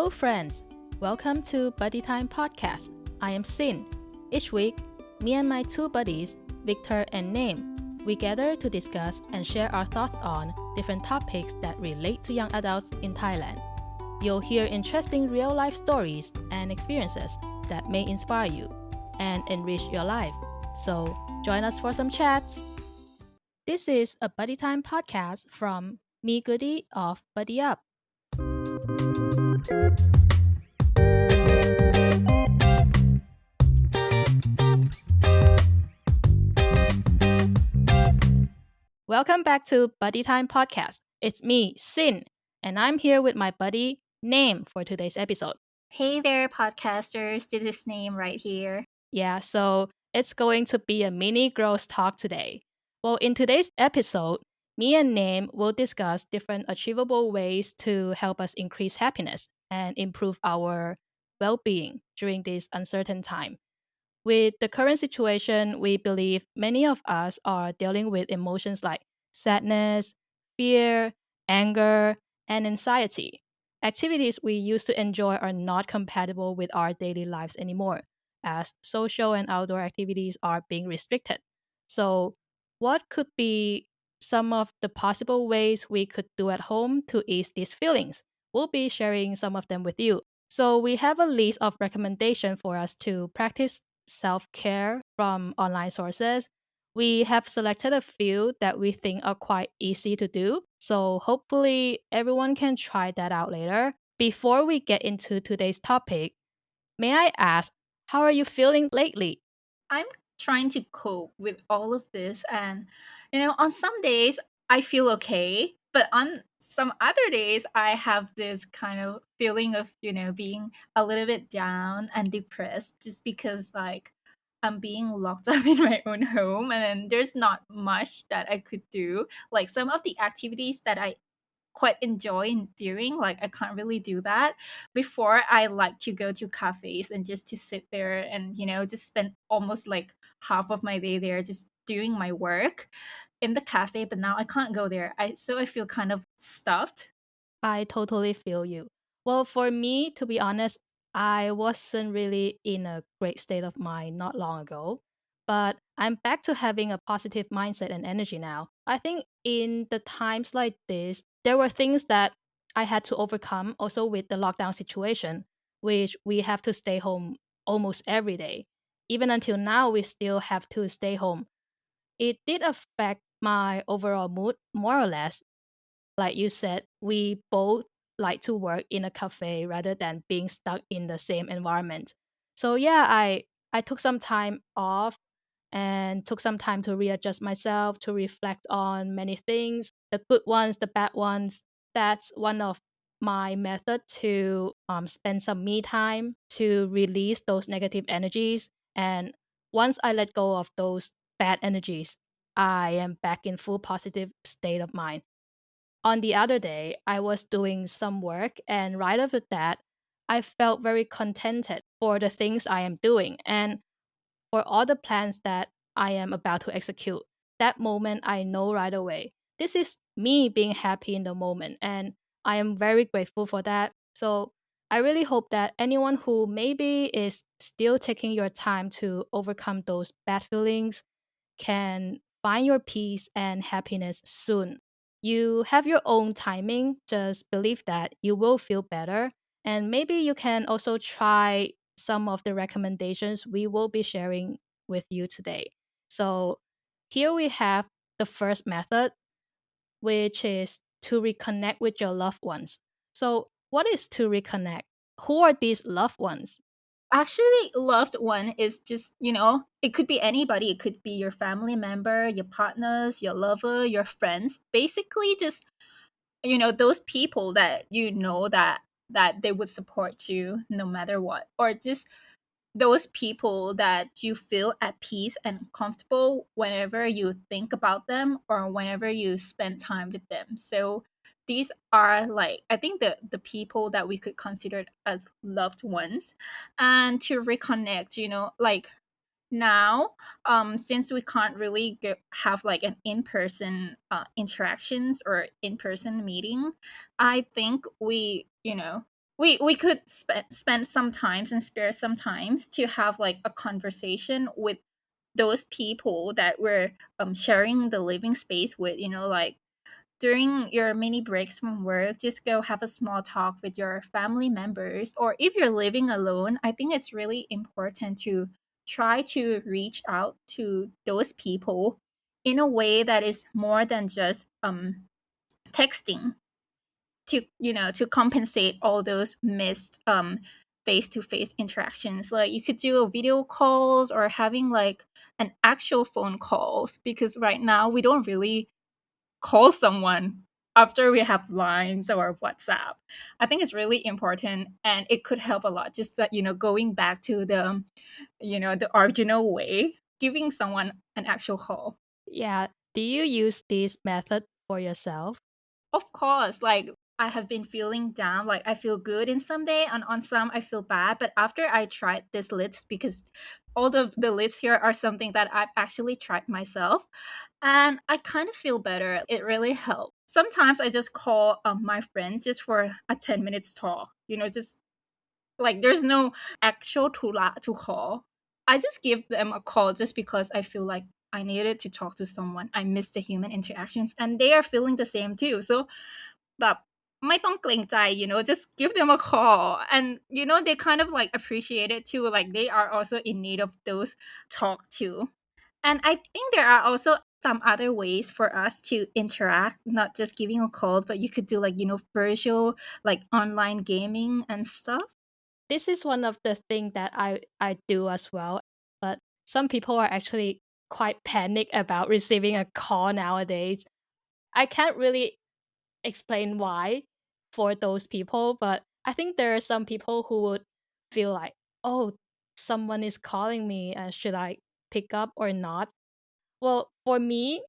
Hello, friends. Welcome to Buddy Time Podcast. I am Sin. Each week, me and my two buddies, Victor and Name, we gather to discuss and share our thoughts on different topics that relate to young adults in Thailand. You'll hear interesting real life stories and experiences that may inspire you and enrich your life. So, join us for some chats. This is a Buddy Time podcast from Me Goody of Buddy Up. Welcome back to Buddy Time Podcast. It's me, Sin, and I'm here with my buddy, Name, for today's episode. Hey there, podcasters. This is Name right here. Yeah, so it's going to be a mini growth talk today. Well, in today's episode, me and Name will discuss different achievable ways to help us increase happiness and improve our well being during this uncertain time. With the current situation, we believe many of us are dealing with emotions like sadness, fear, anger, and anxiety. Activities we used to enjoy are not compatible with our daily lives anymore, as social and outdoor activities are being restricted. So, what could be some of the possible ways we could do at home to ease these feelings? We'll be sharing some of them with you. So, we have a list of recommendations for us to practice self care from online sources. We have selected a few that we think are quite easy to do. So hopefully everyone can try that out later. Before we get into today's topic, may I ask, how are you feeling lately? I'm trying to cope with all of this, and on some days I feel okay, but on some other days I have this kind of feeling of, being a little bit down and depressed just because, like, I'm being locked up in my own home and then there's not much that I could do. Like, some of the activities that I quite enjoy doing, like, I can't really do that. Before, I like to go to cafes and just to sit there and, just spend almost like half of my day there just doing my work in the cafe, but now I can't go there. I feel kind of stuffed. I totally feel you. Well, for me, to be honest, I wasn't really in a great state of mind not long ago, but I'm back to having a positive mindset and energy now. I think in the times like this, there were things that I had to overcome also with the lockdown situation, which we have to stay home almost every day. Even until now, we still have to stay home. It did affect my overall mood more or less, like you said, we both like to work in a cafe rather than being stuck in the same environment. So yeah, I took some time off and took some time to readjust myself, to reflect on many things, the good ones, the bad ones. That's one of my method to spend some me time to release those negative energies. And once I let go of those bad energies, I am back in full positive state of mind. On the other day, I was doing some work, and right after that, I felt very contented for the things I am doing and for all the plans that I am about to execute. That moment, I know right away. This is me being happy in the moment, and I am very grateful for that. So, I really hope that anyone who maybe is still taking your time to overcome those bad feelings can find your peace and happiness soon. You have your own timing, just believe that you will feel better. And maybe you can also try some of the recommendations we will be sharing with you today. So, here we have the first method, which is to reconnect with your loved ones. So, what is to reconnect? Who are these loved ones? Actually, loved one is just, it could be anybody. It could be your family member, your partners, your lover, your friends. Basically, just, those people that that they would support you no matter what, or just those people that you feel at peace and comfortable whenever you think about them or whenever you spend time with them. So these are, like, I think the people that we could consider as loved ones. And to reconnect, like, now, since we can't really have like an in-person interactions or in-person meeting, I think we, we could spend some times and spare some times to have like a conversation with those people that we're sharing the living space with, like during your mini breaks from work, just go have a small talk with your family members. Or if you're living alone, I think it's really important to try to reach out to those people in a way that is more than just texting, to to compensate all those missed face-to-face interactions. Like you could do a video calls or having like an actual phone calls, because right now we don't really call someone after we have lines or WhatsApp. I think it's really important, and it could help a lot, just that going back to the the original way, giving someone an actual call. Yeah. Do you use this method for yourself? Of course, like I have been feeling down, like I feel good in some day and on some I feel bad. But after I tried this list, because all the lists here are something that I've actually tried myself, and I kind of feel better. It really helped. Sometimes I just call my friends just for a 10 minutes talk, just like there's no actual to call. I just give them a call just because I feel like I needed to talk to someone. I miss the human interactions, and they are feeling the same too. So แบบไม่ต้องเกรงใจ just give them a call. And they kind of like appreciate it too, like they are also in need of those talk too. And I think there are also some other ways for us to interact, not just giving a call, but you could do like virtual, like online gaming and stuff. This is one of the things that I do as well. But some people are actually quite panic about receiving a call nowadays. I can't really explain why for those people, but I think there are some people who would feel like, oh, someone is calling me. Should I pick up or not? Well, for me,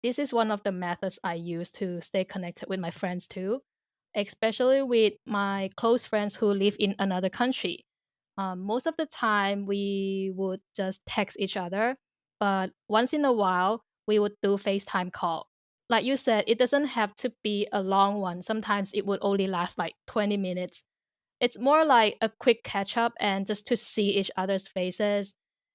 this is one of the methods I use to stay connected with my friends too, especially with my close friends who live in another country. Most of the time, we would just text each other, but once in a while, we would do FaceTime call. Like you said, it doesn't have to be a long one. Sometimes it would only last like 20 minutes. It's more like a quick catch up and just to see each other's faces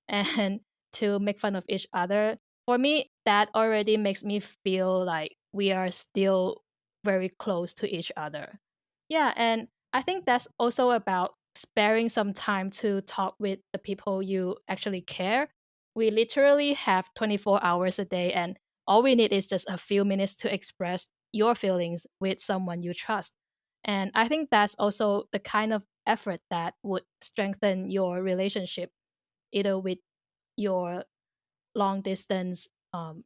and to make fun of each other. For me, that already makes me feel like we are still very close to each other. Yeah, and I think that's also about sparing some time to talk with the people you actually care. We literally have 24 hours a day, and all we need is just a few minutes to express your feelings with someone you trust. And I think that's also the kind of effort that would strengthen your relationship, either with your long distance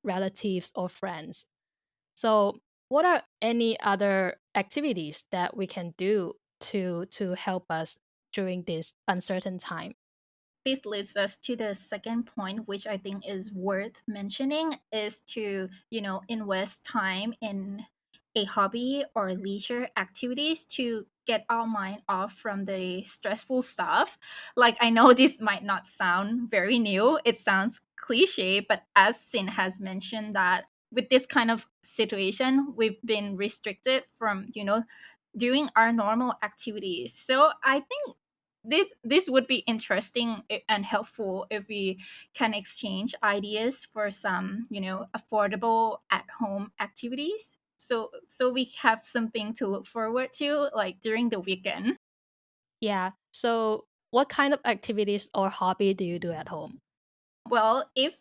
relatives or friends. So, what are any other activities that we can do to help us during this uncertain time? This leads us to the second point, which I think is worth mentioning, is to, invest time in a hobby or leisure activities to get our mind off from the stressful stuff. Like, I know this might not sound very new, it sounds cliche, but as Sin has mentioned, that with this kind of situation, we've been restricted from, doing our normal activities. So I think this would be interesting and helpful if we can exchange ideas for some affordable at home activities, so we have something to look forward to like during the weekend. Yeah. So, what kind of activities or hobby do you do at home? Well, if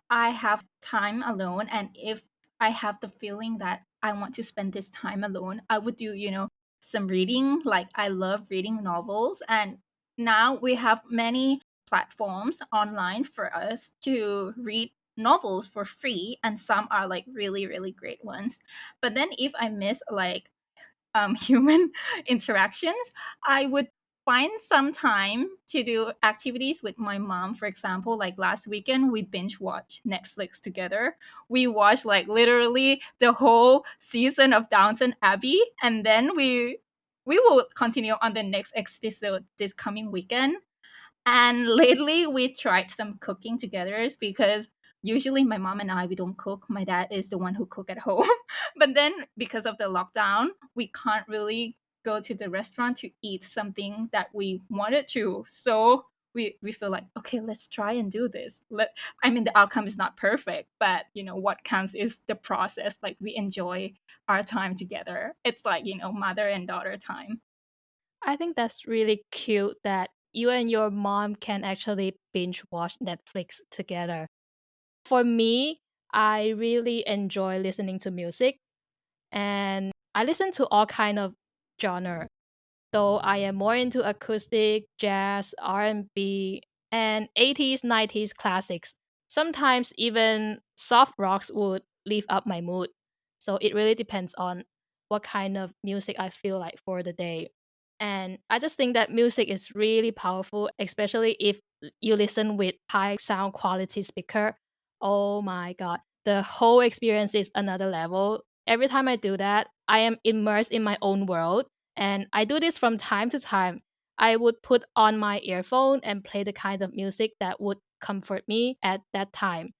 I have time alone and if I have the feeling that I want to spend this time alone, I would do, some reading. Like I love reading novels. And now we have many platforms online for us to read novels for free. And some are like really, really great ones. But then if I miss like human interactions, I would find some time to do activities with my mom. For example, like last weekend, we binge watched Netflix together. We watched like literally the whole season of Downton Abbey, and then we will continue on the next episode this coming weekend. And lately, we tried some cooking together because usually my mom and I we don't cook. My dad is the one who cook at home. But then because of the lockdown, we can't really go to the restaurant to eat something that we wanted to. So we feel like, okay, let's try and do this. I mean, the outcome is not perfect, but what counts is the process. Like, we enjoy our time together. It's like, mother and daughter time. I think that's really cute that you and your mom can actually binge watch Netflix together. For me, I really enjoy listening to music, and I listen to all kind of genre. Though I am more into acoustic, jazz, R&B, and 80s, 90s classics. Sometimes even soft rocks would lift up my mood. So it really depends on what kind of music I feel like for the day. And I just think that music is really powerful, especially if you listen with high sound quality speaker. Oh my god, the whole experience is another level. Every time I do that, I am immersed in my own world, and I do this from time to time. I would put on my earphone and play the kind of music that would comfort me at that time.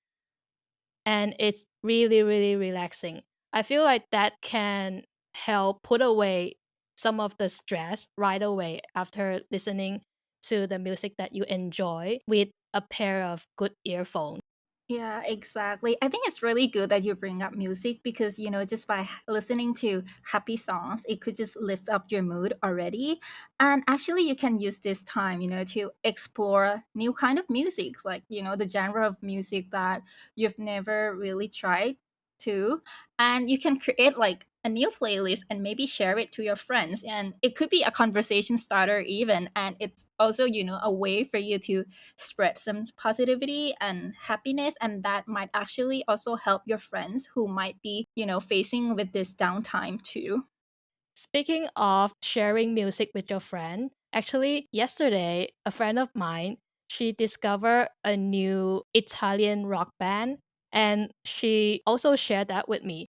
And it's really, really relaxing. I feel like that can help put away some of the stress right away after listening to the music that you enjoy with a pair of good earphones. Yeah, exactly. I think it's really good that you bring up music because, just by listening to happy songs, it could just lift up your mood already. And actually, you can use this time, to explore new kind of music, like, the genre of music that you've never really tried to. And you can create like a new playlist and maybe share it to your friends. And it could be a conversation starter even. And it's also, a way for you to spread some positivity and happiness, and that might actually also help your friends who might be facing with this downtime too. Speaking of sharing music with your friend, actually, yesterday, a friend of mine, she discovered a new Italian rock band, and she also shared that with me.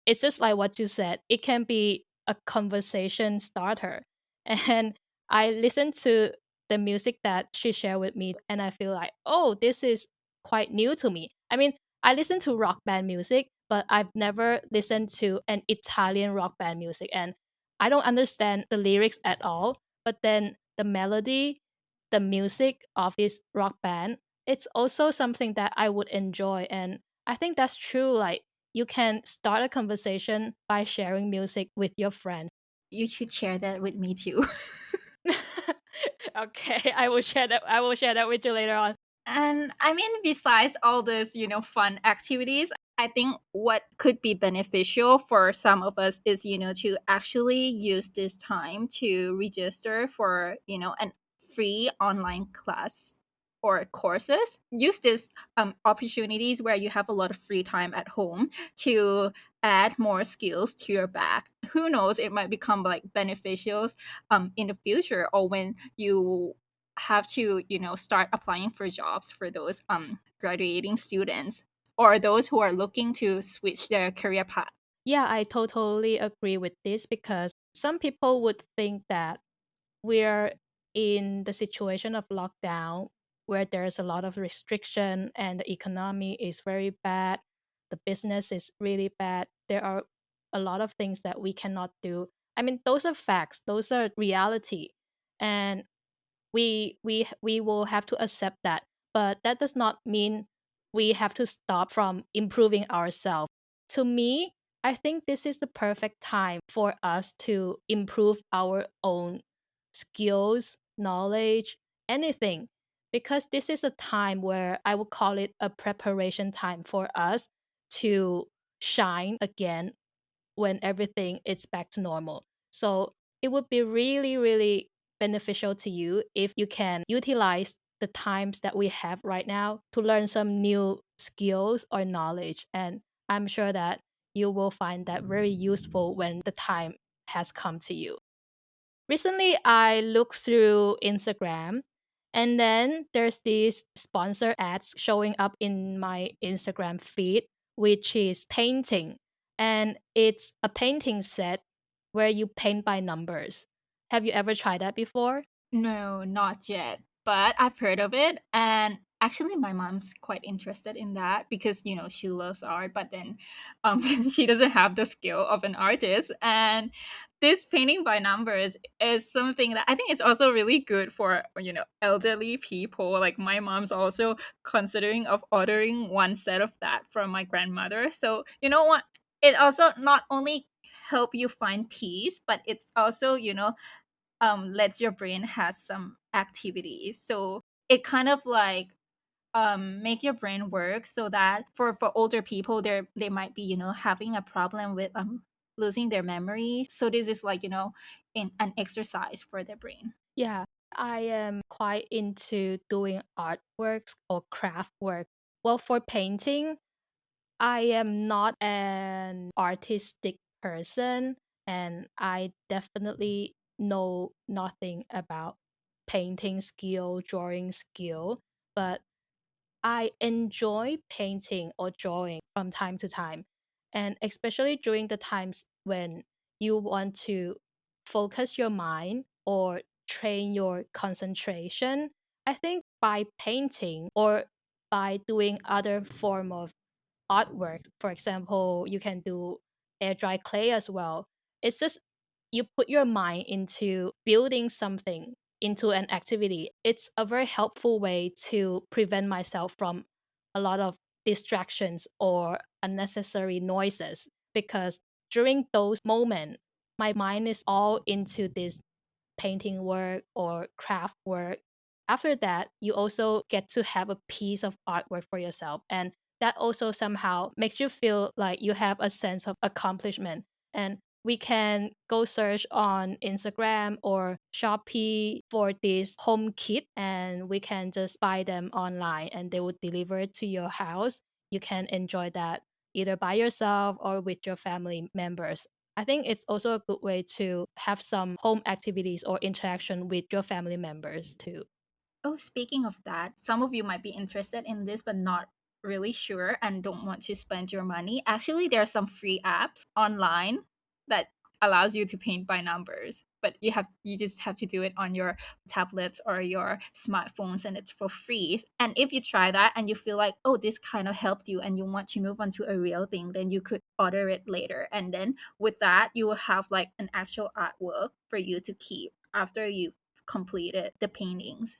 It's just like what you said. It can be a conversation starter. And I listened to the music that she shared with me, and I feel like, oh, this is quite new to me. I mean, I listen to rock band music, but I've never listened to an Italian rock band music. And I don't understand the lyrics at all. But then the melody, the music of this rock band, it's also something that I would enjoy. And I think that's true. Like, you can start a conversation by sharing music with your friends. You should share that with me too. Okay, I will share that. I will share that with you later on. And I mean, besides all this, fun activities, I think what could be beneficial for some of us is, to actually use this time to register for, an free online class or courses. Use this opportunities where you have a lot of free time at home to add more skills to your bag. Who knows, it might become like beneficial in the future, or when you have to start applying for jobs for those graduating students or those who are looking to switch their career path. Yeah, I totally agree with this because some people would think that we're in the situation of lockdown where there's a lot of restriction and the economy is very bad, the business is really bad. There are a lot of things that we cannot do. I mean, those are facts, those are reality. And we will have to accept that, but that does not mean we have to stop from improving ourselves. To me, I think this is the perfect time for us to improve our own skills, knowledge, anything, because this is a time where I would call it a preparation time for us to shine again when everything is back to normal. So it would be really, really beneficial to you if you can utilize the times that we have right now to learn some new skills or knowledge. And I'm sure that you will find that very useful when the time has come to you. Recently, I looked through Instagram, and then there's these sponsor ads showing up in my Instagram feed, which is painting. And it's a painting set where you paint by numbers. Have you ever tried that before? No, not yet. but I've heard of it. And actually, my mom's quite interested in that because, she loves art, but then she doesn't have the skill of an artist. And this painting by numbers is something that I think is also really good for, elderly people. Like my mom's also considering of ordering one set of that from my grandmother. So, you know what? It also not only help you find peace, but it's also, lets your brain has some activities. So it kind of like make your brain work so that for older people they might be having a problem with losing their memory. So this is like an exercise for their brain. Yeah, I am quite into doing artworks or craft work. Well, for painting, I am not an artistic person, and I definitely know nothing about painting skill, drawing skill, but I enjoy painting or drawing from time to time. And especially during the times when you want to focus your mind or train your concentration, I think by painting or by doing other form of artwork. For example, you can do air dry clay as well. It's just you put your mind into building something into an activity. It's a very helpful way to prevent myself from a lot of distractions or unnecessary noises because during those moments, my mind is all into this painting work or craft work. After that, you also get to have a piece of artwork for yourself. And that also somehow makes you feel like you have a sense of accomplishment. And we can go search on Instagram or Shopee for this home kit, and we can just buy them online and they will deliver it to your house. You can enjoy that either by yourself or with your family members. I think it's also a good way to have some home activities or interaction with your family members too. Oh, speaking of that, some of you might be interested in this but not really sure and don't want to spend your money. Actually, there are some free apps online that allows you to paint by numbers, but you just have to do it on your tablets or your smartphones, and it's for free. And if you try that and you feel like, "Oh, this kind of helped you," and you want to move on to a real thing, then you could order it later. And then with that, you will have like an actual artwork for you to keep after you've completed the paintings.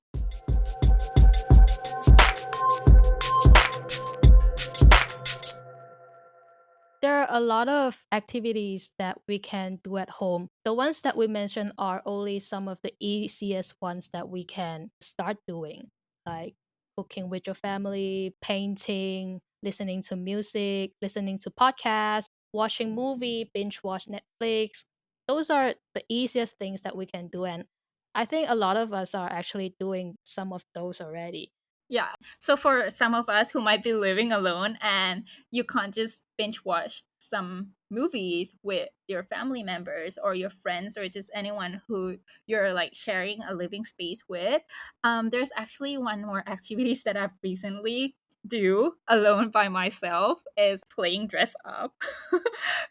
There are a lot of activities that we can do at home. The ones that we mentioned are only some of the easiest ones that we can start doing, like cooking with your family, painting, listening to music, listening to podcasts, watching movie, binge watch Netflix. Those are the easiest things that we can do, and I think a lot of us are actually doing some of those already. Yeah. So for some of us who might be living alone and you can't just binge watch some movies with your family members or your friends or just anyone who you're like sharing a living space with, there's actually one more activities that I've recently do alone by myself is playing dress up.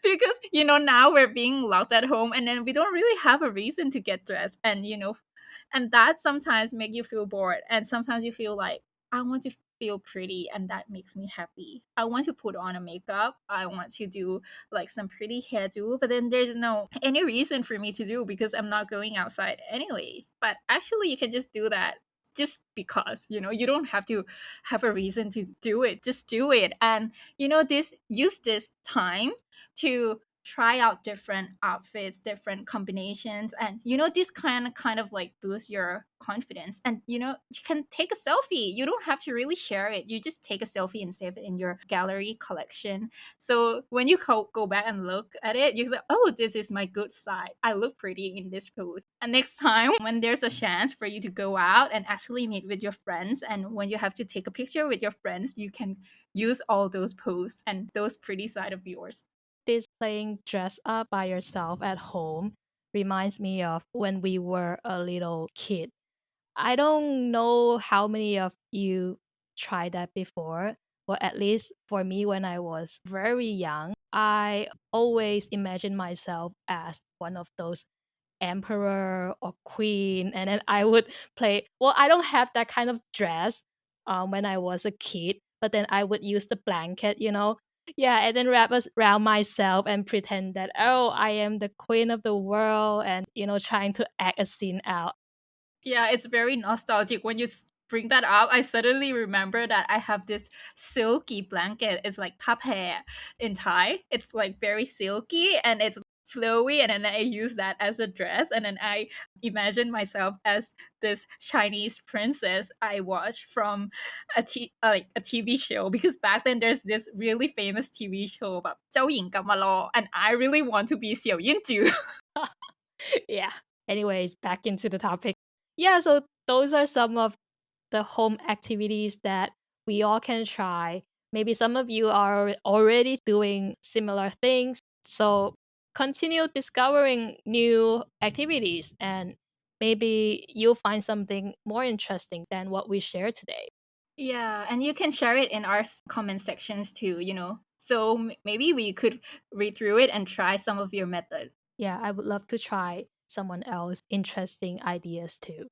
Because now we're being locked at home and then we don't really have a reason to get dressed, and that sometimes make you feel bored, and sometimes you feel like I want to feel pretty, and that makes me happy. I want to put on a makeup. I want to do like some pretty hairdo, but then there's no any reason for me to do because I'm not going outside anyways. But actually, you can just do that just because you don't have to have a reason to do it. Just do it, and this use this time to try out different outfits, different combinations, and this kind of like boost your confidence. And you can take a selfie. You don't have to really share it. You just take a selfie and save it in your gallery collection. So when you go back and look at it, you say, "Oh, this is my good side. I look pretty in this pose." And next time when there's a chance for you to go out and actually meet with your friends, and when you have to take a picture with your friends, you can use all those poses and those pretty side of yours. This playing dress up by yourself at home reminds me of when we were a little kid. I don't know how many of you tried that before, but at least for me, when I was very young, I always imagined myself as one of those emperor or queen, and then I would play. Well, I don't have that kind of dress when I was a kid, but then I would use the blanket, yeah, and then wrap us around myself and pretend that, oh, I am the queen of the world, and trying to act a scene out. Yeah, it's very nostalgic. When you bring that up, I suddenly remember that I have this silky blanket. It's like pape in Thai. It's like very silky and it's flowy, and then I use that as a dress. And then I imagine myself as this Chinese princess I watched from like a TV show. Because back then there's this really famous TV show about Zhao Yin Gamalo, and I really want to be Xiao Yin too. Yeah. Anyways, back into the topic. Yeah, so those are some of the home activities that we all can try. Maybe some of you are already doing similar things. So continue discovering new activities, and maybe you'll find something more interesting than what we shared today. Yeah, and you can share it in our comment sections too, So maybe we could read through it and try some of your method. Yeah, I would love to try someone else interesting ideas too.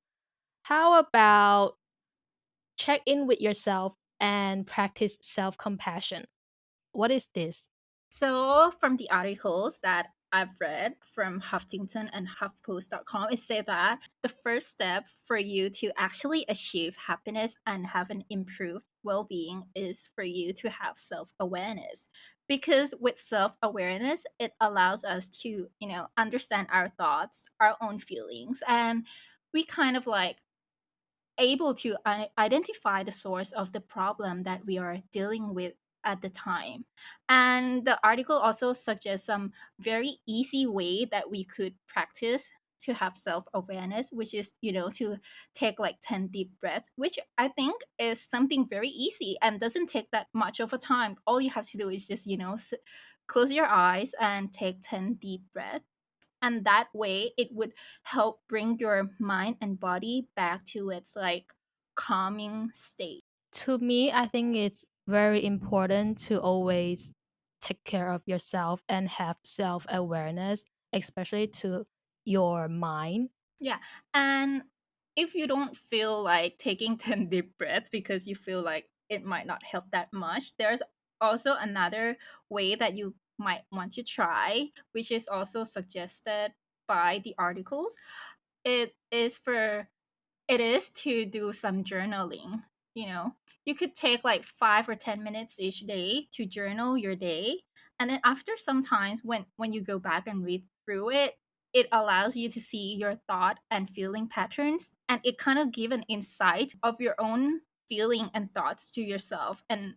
How about check in with yourself and practice self compassion? What is this? So, from the articles that I've read from Huffington and HuffPost.com, it said that the first step for you to actually achieve happiness and have an improved well being is for you to have self awareness. Because with self awareness, it allows us to, understand our thoughts, our own feelings, and we kind of like able to identify the source of the problem that we are dealing with at the time. And the article also suggests some very easy way that we could practice to have self-awareness, which is, to take like 10 deep breaths, which I think is something very easy and doesn't take that much of a time. All you have to do is just, close your eyes and take 10 deep breaths, and that way it would help bring your mind and body back to its like calming state. To me, I think it's very important to always take care of yourself and have self awareness, especially to your mind. Yeah, and if you don't feel like taking 10 deep breaths because you feel like it might not help that much, there's also another way that you might want to try, which is also suggested by the articles. It is for it is to do some journaling. You could take like 5 or 10 minutes each day to journal your day, and then after sometimes when you go back and read through it, it allows you to see your thought and feeling patterns, and it kind of give an insight of your own feeling and thoughts to yourself, and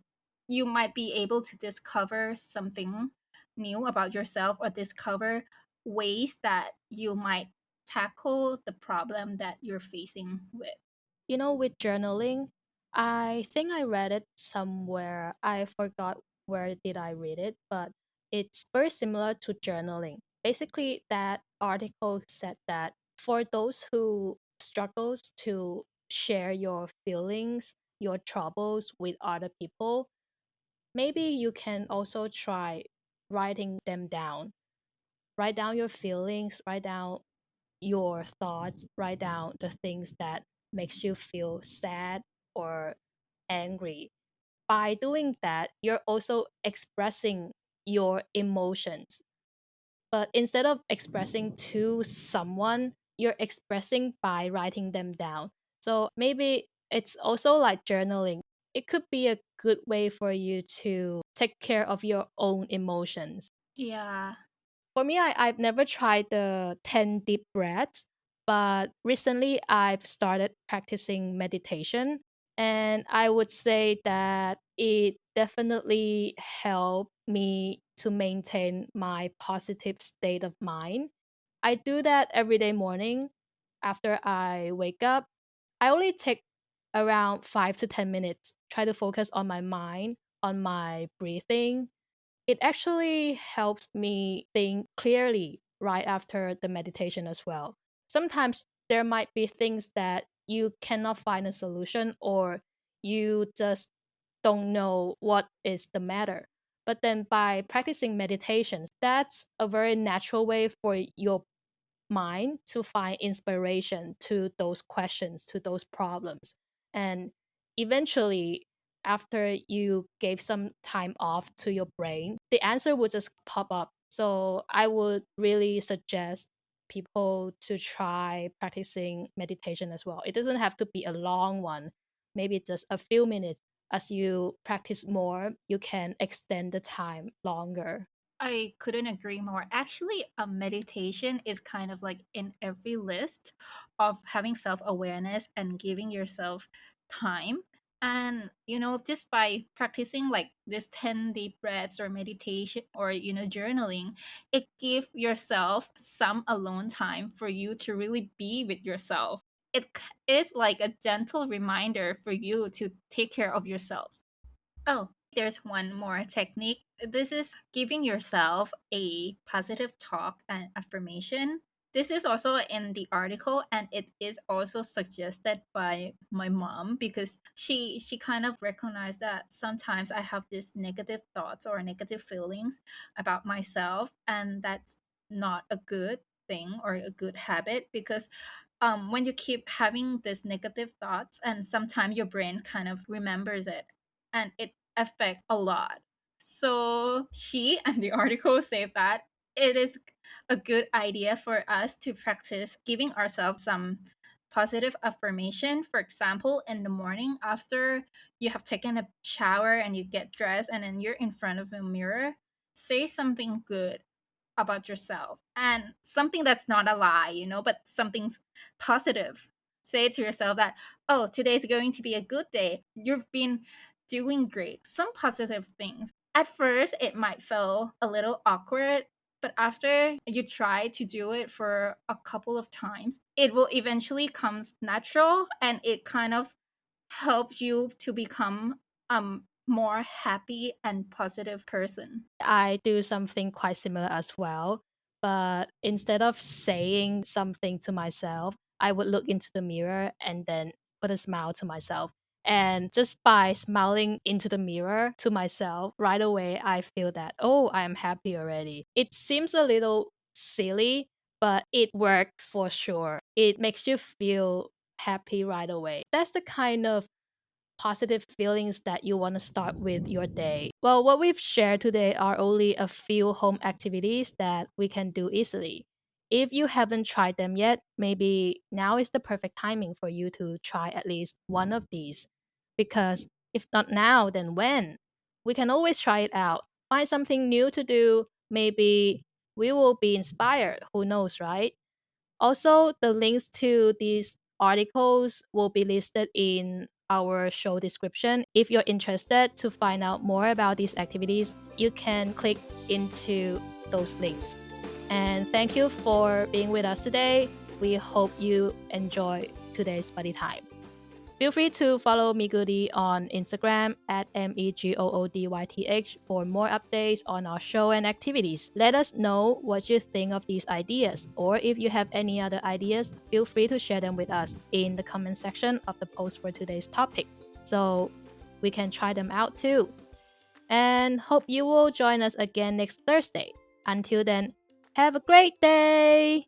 you might be able to discover something new about yourself or discover ways that you might tackle the problem that you're facing with. With journaling, I think I read it somewhere. I forgot where did I read it, but it's very similar to journaling. Basically, that article said that for those who struggles to share your feelings, your troubles with other people, maybe you can also try writing them down. Write down your feelings, write down your thoughts, write down the things that makes you feel sad or angry. By doing that, you're also expressing your emotions. But instead of expressing to someone, you're expressing by writing them down. So maybe it's also like journaling. It could be a good way for you to take care of your own emotions. Yeah. For me, I've never tried the 10 deep breaths, but recently I've started practicing meditation. And I would say that it definitely helped me to maintain my positive state of mind. I do that every day morning after I wake up. I only take around 5 to 10 minutes, try to focus on my mind, on my breathing. It actually helps me think clearly right after the meditation as well. Sometimes there might be things that you cannot find a solution, or you just don't know what is the matter. But then by practicing meditations, that's a very natural way for your mind to find inspiration to those questions, to those problems. And eventually, after you gave some time off to your brain, the answer will just pop up. So I would really suggest people to try practicing meditation as well. It doesn't have to be a long one, maybe just a few minutes. As you practice more, you can extend the time longer. I couldn't agree more. Actually, a meditation is kind of like in every list of having self awareness and giving yourself time. And, just by practicing like this 10 deep breaths or meditation or, journaling, it gives yourself some alone time for you to really be with yourself. Is like a gentle reminder for you to take care of yourselves. Oh, there's one more technique. This is giving yourself a positive talk and affirmation. This is also in the article and it is also suggested by my mom because she kind of recognized that sometimes I have these negative thoughts or negative feelings about myself and that's not a good thing or a good habit because when you keep having these negative thoughts and sometimes your brain kind of remembers it and it affects a lot. So she and the article say that it is a good idea for us to practice giving ourselves some positive affirmation. For example, in the morning after you have taken a shower and you get dressed and then you're in front of a mirror, say something good about yourself and something that's not a lie, but something's positive. Say to yourself that, oh, today's going to be a good day. You've been doing great. Some positive things. At first, it might feel a little awkward, but after you try to do it for a couple of times, it will eventually comes natural and it kind of helps you to become more happy and positive person. I do something quite similar as well. But instead of saying something to myself, I would look into the mirror and then put a smile to myself. And just by smiling into the mirror to myself, right away, I feel that, oh, I am happy already. It seems a little silly, but it works for sure. It makes you feel happy right away. That's the kind of positive feelings that you want to start with your day. Well, what we've shared today are only a few home activities that we can do easily. If you haven't tried them yet, maybe now is the perfect timing for you to try at least one of these. Because if not now, then when? We can always try it out. Find something new to do. Maybe we will be inspired. Who knows, right? Also, the links to these articles will be listed in our show description. If you're interested to find out more about these activities, you can click into those links. And thank you for being with us today. We hope you enjoy today's buddy time. Feel free to follow Migudi on Instagram at MEGOODYTH for more updates on our show and activities. Let us know what you think of these ideas, or if you have any other ideas, feel free to share them with us in the comment section of the post for today's topic, so we can try them out too. And hope you will join us again next Thursday. Until then, have a great day!